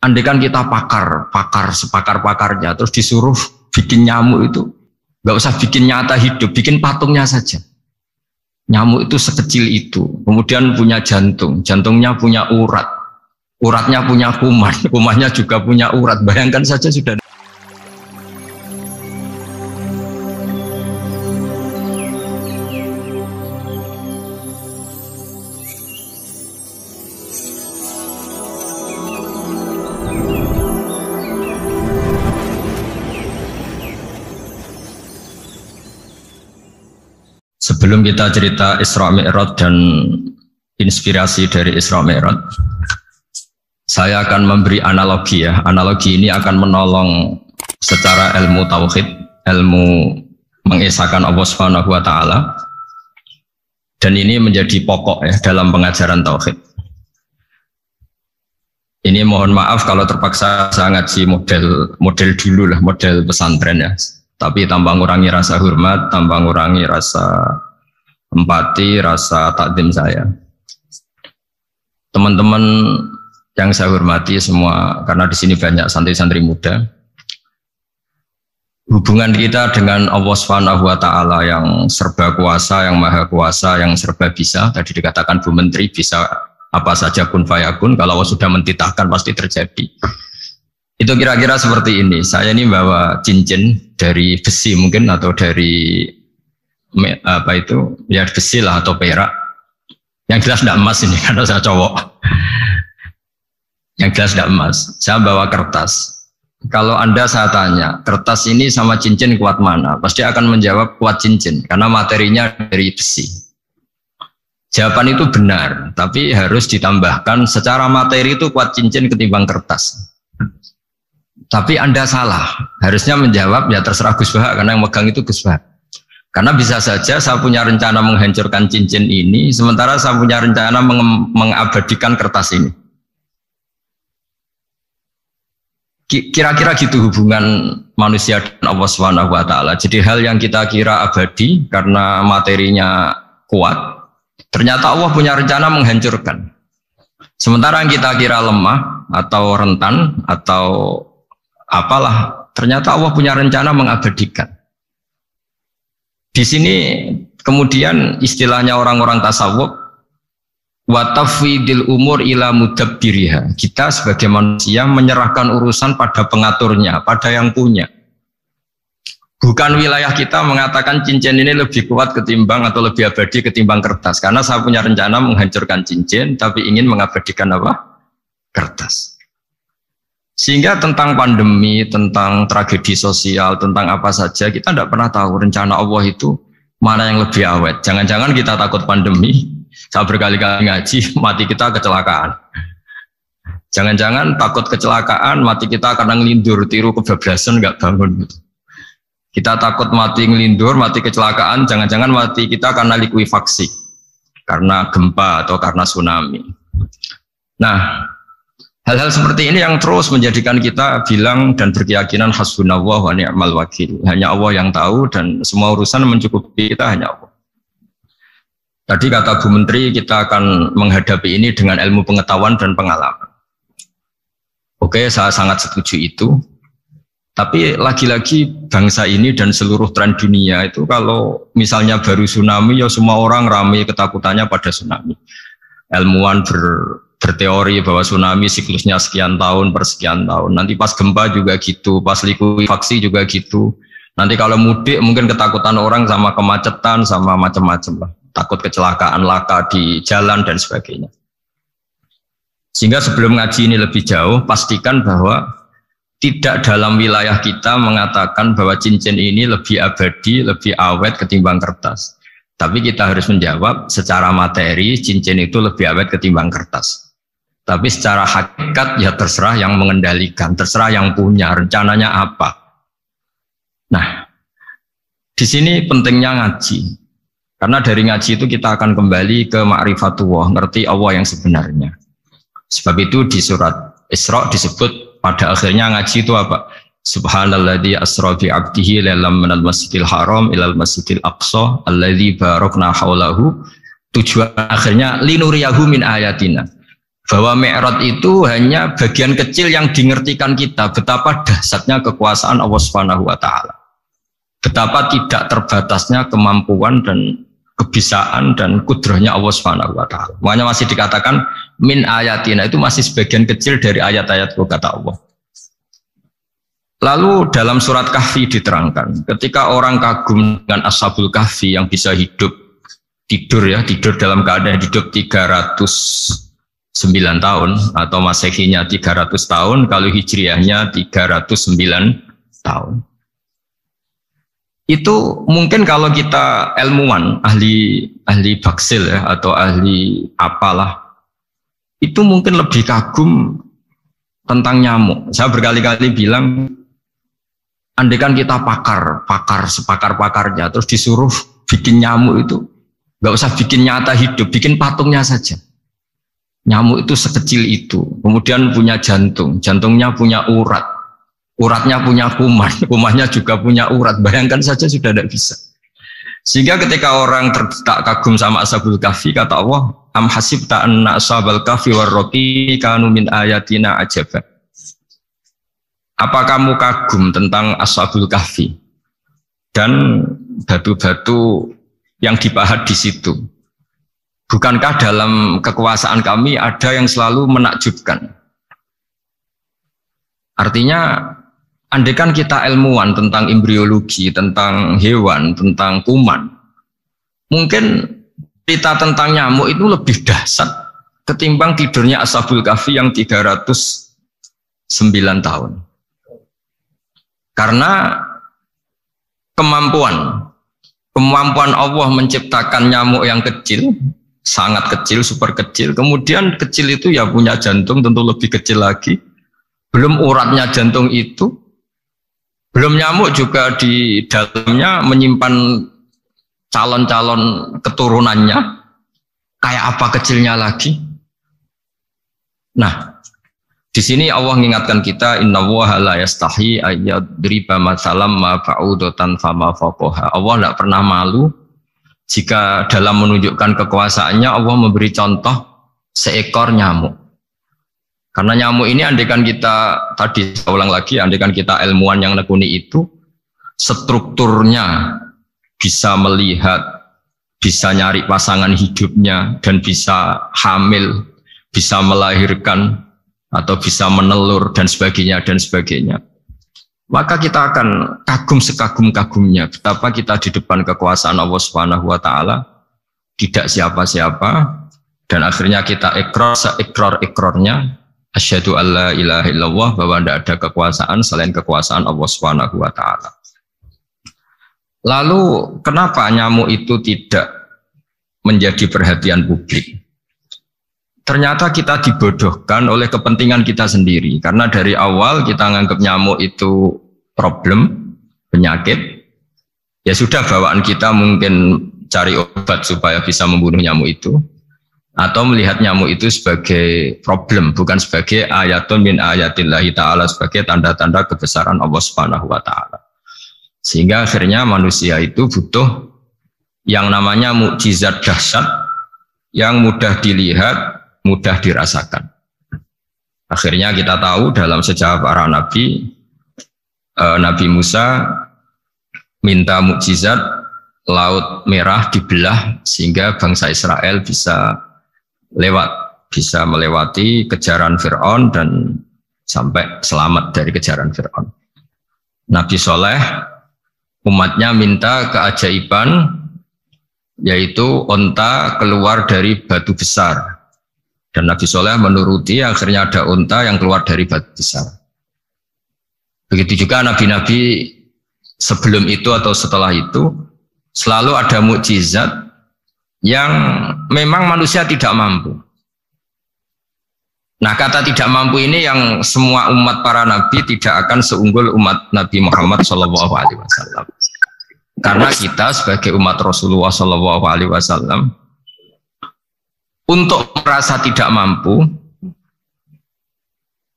Andaikan kita pakar sepakar-pakarnya, terus disuruh bikin nyamuk itu, nggak usah bikin nyata hidup, bikin patungnya saja. Nyamuk itu sekecil itu, kemudian punya jantung, jantungnya punya urat, uratnya punya kuman, kumannya juga punya urat. Bayangkan saja sudah. Sebelum kita cerita Isra Mi'raj dan inspirasi dari Isra Mi'raj, saya akan memberi analogi ya. Analogi ini akan menolong secara ilmu tauhid, ilmu mengesahkan Allah Subhanahu wa taala. Dan ini menjadi pokok ya dalam pengajaran tauhid. Ini mohon maaf kalau terpaksa saya ngaji model dulu lah, model pesantren ya. Tapi tanpa ngurangi rasa hormat, tanpa ngurangi rasa empati, rasa takdim saya. Teman-teman yang saya hormati semua, karena di sini banyak santri-santri muda. Hubungan kita dengan Allah Subhanahu wa taala yang serba kuasa, yang maha kuasa, yang serba bisa. Tadi dikatakan Bu Menteri bisa apa saja kun fayakun, kalau Allah sudah mentitahkan pasti terjadi. Itu kira-kira seperti ini. Saya ini bawa cincin dari besi mungkin atau dari apa itu ya besi lah atau perak. Yang jelas tidak emas ini karena saya cowok. Yang jelas tidak emas. Saya bawa kertas. Kalau Anda saya tanya, kertas ini sama cincin kuat mana? Pasti akan menjawab kuat cincin karena materinya dari besi. Jawaban itu benar, tapi harus ditambahkan secara materi itu kuat cincin ketimbang kertas. Tapi Anda salah, harusnya menjawab ya terserah Gus Bahak karena yang megang itu Gus Bahak. Karena bisa saja saya punya rencana menghancurkan cincin ini, sementara saya punya rencana mengabadikan kertas ini. Kira-kira gitu hubungan manusia dan Allah Subhanahu wa taala. Jadi hal yang kita kira abadi karena materinya kuat, ternyata Allah punya rencana menghancurkan. Sementara yang kita kira lemah atau rentan atau apalah, ternyata Allah punya rencana mengabadikan. Di sini kemudian istilahnya orang-orang tasawuf, wa tafwidil umur ila mudabbiriha. Kita sebagai manusia menyerahkan urusan pada pengaturnya, pada yang punya. Bukan wilayah kita mengatakan cincin ini lebih kuat ketimbang atau lebih abadi ketimbang kertas. Karena saya punya rencana menghancurkan cincin, tapi ingin mengabadikan apa? Kertas. Sehingga tentang pandemi, tentang tragedi sosial, tentang apa saja, kita tidak pernah tahu rencana Allah itu mana yang lebih awet. Jangan-jangan kita takut pandemi, saya berkali-kali ngaji, mati kita kecelakaan. Jangan-jangan takut kecelakaan, mati kita karena ngelindur, tiru kebablasan, nggak bangun. Kita takut mati ngelindur, mati kecelakaan, jangan-jangan mati kita karena likuifaksi, karena gempa atau karena tsunami. Nah, hal-hal seperti ini yang terus menjadikan kita bilang dan berkeyakinan hasbunallah wa ni'mal wakil. Hanya Allah yang tahu dan semua urusan mencukupi kita hanya Allah. Tadi kata Bu Menteri kita akan menghadapi ini dengan ilmu pengetahuan dan pengalaman. Oke, saya sangat setuju itu. Tapi lagi-lagi bangsa ini dan seluruh tren dunia itu kalau misalnya baru tsunami ya semua orang ramai ketakutannya pada tsunami. Ilmuwan berteori bahwa tsunami siklusnya sekian tahun per sekian tahun. Nanti pas gempa juga gitu, pas likuifaksi juga gitu. Nanti kalau mudik mungkin ketakutan orang sama kemacetan sama macam-macam lah. Takut kecelakaan laka di jalan dan sebagainya. Sehingga sebelum ngaji ini lebih jauh, pastikan bahwa tidak dalam wilayah kita mengatakan bahwa cincin ini lebih abadi, lebih awet ketimbang kertas. Tapi kita harus menjawab secara materi cincin itu lebih awet ketimbang kertas. Tapi secara hakikat ya terserah yang mengendalikan, terserah yang punya rencananya apa. Nah, di sini pentingnya ngaji. Karena dari ngaji itu kita akan kembali ke ma'rifatullah, ngerti Allah yang sebenarnya. Sebab itu di surat Isra disebut pada akhirnya ngaji itu apa? Subhanalladzi asra bi 'abdihi lailam minal masjidil haram ilal masjidil aqsa alladzi barakna haulahu. Tujuan akhirnya linuriyahu min ayatina. Bahwa Mi'raj itu hanya bagian kecil yang dimengertikan kita betapa dahsyatnya kekuasaan Allah Subhanahu wa taala. Betapa tidak terbatasnya kemampuan dan kebisaan dan kudrahnya Allah Subhanahu wa taala. Makanya masih dikatakan min ayatina, itu masih sebagian kecil dari ayat-ayat kata Allah. Lalu dalam surat Kahfi diterangkan, ketika orang kagum dengan Ashabul Kahfi yang bisa hidup tidur dalam keadaan hidup 309 tahun atau Masehinya 300 tahun, kalau Hijriahnya 309 tahun. Itu mungkin kalau kita ilmuwan, ahli baksil atau ahli apalah, itu mungkin lebih kagum tentang nyamuk. Saya berkali-kali bilang, andaikan kita sepakar-pakarnya, terus disuruh bikin nyamuk itu, nggak usah bikin nyata hidup, bikin patungnya saja. Nyamuk itu sekecil itu, kemudian punya jantung, jantungnya punya urat, uratnya punya kuman, kumannya juga punya urat. Bayangkan saja sudah tidak bisa. Sehingga ketika orang tak kagum sama Ashabul Kahfi, kata Allah, am hasibta anna ashabal kahfi warraqi kanu min ayatina ajaba. Apa kamu kagum tentang Ashabul Kahfi dan batu-batu yang dipahat di situ? Bukankah dalam kekuasaan kami ada yang selalu menakjubkan? Artinya, andaikan kita ilmuwan tentang embriologi, tentang hewan, tentang kuman, mungkin cerita tentang nyamuk itu lebih dahsyat ketimbang tidurnya Ashabul Kahfi yang 309 tahun. Karena kemampuan Allah menciptakan nyamuk yang kecil, sangat kecil, super kecil. Kemudian kecil itu ya punya jantung, tentu lebih kecil lagi. Belum uratnya jantung itu, belum nyamuk juga di dalamnya menyimpan calon-calon keturunannya. Kayak apa kecilnya lagi? Nah, di sini Allah mengingatkan kita, innallaha la yastahi ayyadriba matsalam ma ba'udatan fama fawqaha. Allah tidak pernah malu jika dalam menunjukkan kekuasaannya Allah memberi contoh seekor nyamuk. Karena nyamuk ini andaikan kita, tadi saya ulang lagi, andaikan kita ilmuwan yang nekuni itu, strukturnya bisa melihat, bisa nyari pasangan hidupnya, dan bisa hamil, bisa melahirkan, atau bisa menelur, dan sebagainya. Maka kita akan kagum sekagum-kagumnya betapa kita di depan kekuasaan Allah Subhanahu wa taala tidak siapa-siapa, dan akhirnya kita ikrar-ikrarnya asyhadu alla ilaha illallah, bahwa tidak ada kekuasaan selain kekuasaan Allah Subhanahu wa taala. Lalu kenapa nyamuk itu tidak menjadi perhatian publik? Ternyata kita dibodohkan oleh kepentingan kita sendiri. Karena dari awal kita menganggap nyamuk itu problem, penyakit. Ya sudah, bawaan kita mungkin cari obat supaya bisa membunuh nyamuk itu. Atau melihat nyamuk itu sebagai problem, bukan sebagai ayatun min ayatillahi ta'ala, sebagai tanda-tanda kebesaran Allah Subhanahu wa ta'ala. Sehingga akhirnya manusia itu butuh yang namanya mukjizat dahsyat yang mudah dilihat, mudah dirasakan. Akhirnya kita tahu dalam sejarah para nabi, Nabi Musa minta mukjizat Laut Merah dibelah sehingga bangsa Israel bisa melewati kejaran Fir'aun dan sampai selamat dari kejaran Fir'aun. Nabi Soleh umatnya minta keajaiban, yaitu onta keluar dari batu besar. Dan Nabi Soleh menuruti, akhirnya ada unta yang keluar dari batu besar. Begitu juga nabi-nabi sebelum itu atau setelah itu, selalu ada mukjizat yang memang manusia tidak mampu. Nah, kata tidak mampu ini yang semua umat para nabi tidak akan seunggul umat Nabi Muhammad SAW. Karena kita sebagai umat Rasulullah SAW, untuk merasa tidak mampu,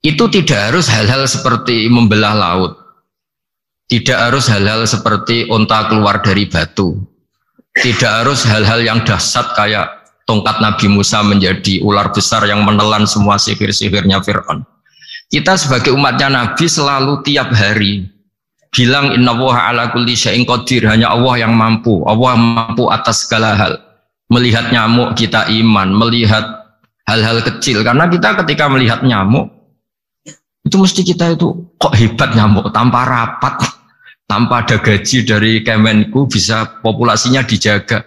itu tidak harus hal-hal seperti membelah laut, tidak harus hal-hal seperti unta keluar dari batu, tidak harus hal-hal yang dahsyat kayak tongkat Nabi Musa menjadi ular besar yang menelan semua sihir-sihirnya Fir'aun. Kita sebagai umatnya Nabi selalu tiap hari bilang innallaha ala kulli syai'in qadir, hanya Allah yang mampu. Allah mampu atas segala hal. Melihat nyamuk kita iman, melihat hal-hal kecil. Karena kita ketika melihat nyamuk itu mesti kita itu kok hebat nyamuk, tanpa rapat, tanpa ada gaji dari Kemenku bisa populasinya dijaga.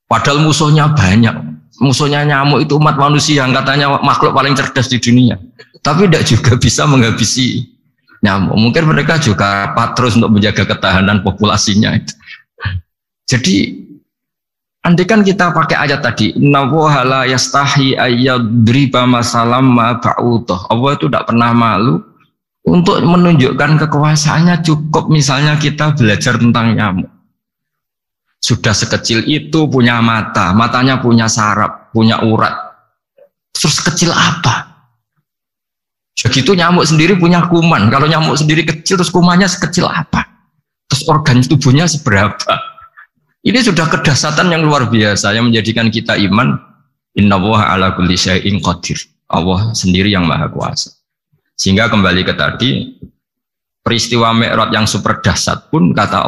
Padahal musuhnya banyak. Musuhnya nyamuk itu umat manusia yang katanya makhluk paling cerdas di dunia. Tapi tidak juga bisa menghabisi nyamuk. Mungkin mereka juga rapat terus untuk menjaga ketahanan populasinya. Jadi andai kan kita pakai ayat tadi, innallaha la yastahi ayyadriba masalam ma ba'udah. Allah itu tidak pernah malu untuk menunjukkan kekuasaannya. Cukup misalnya kita belajar tentang nyamuk. Sudah sekecil itu punya mata, matanya punya saraf, punya urat. Terus kecil apa? Begitu nyamuk sendiri punya kuman. Kalau nyamuk sendiri kecil, terus kumannya sekecil apa? Terus organ tubuhnya seberapa? Ini sudah kedahsyatan yang luar biasa yang menjadikan kita iman. Innallaha ala kulli syai'in qadir. Allah sendiri yang maha kuasa. Sehingga kembali ke tadi, peristiwa Mi'raj yang super dahsyat pun kata Allah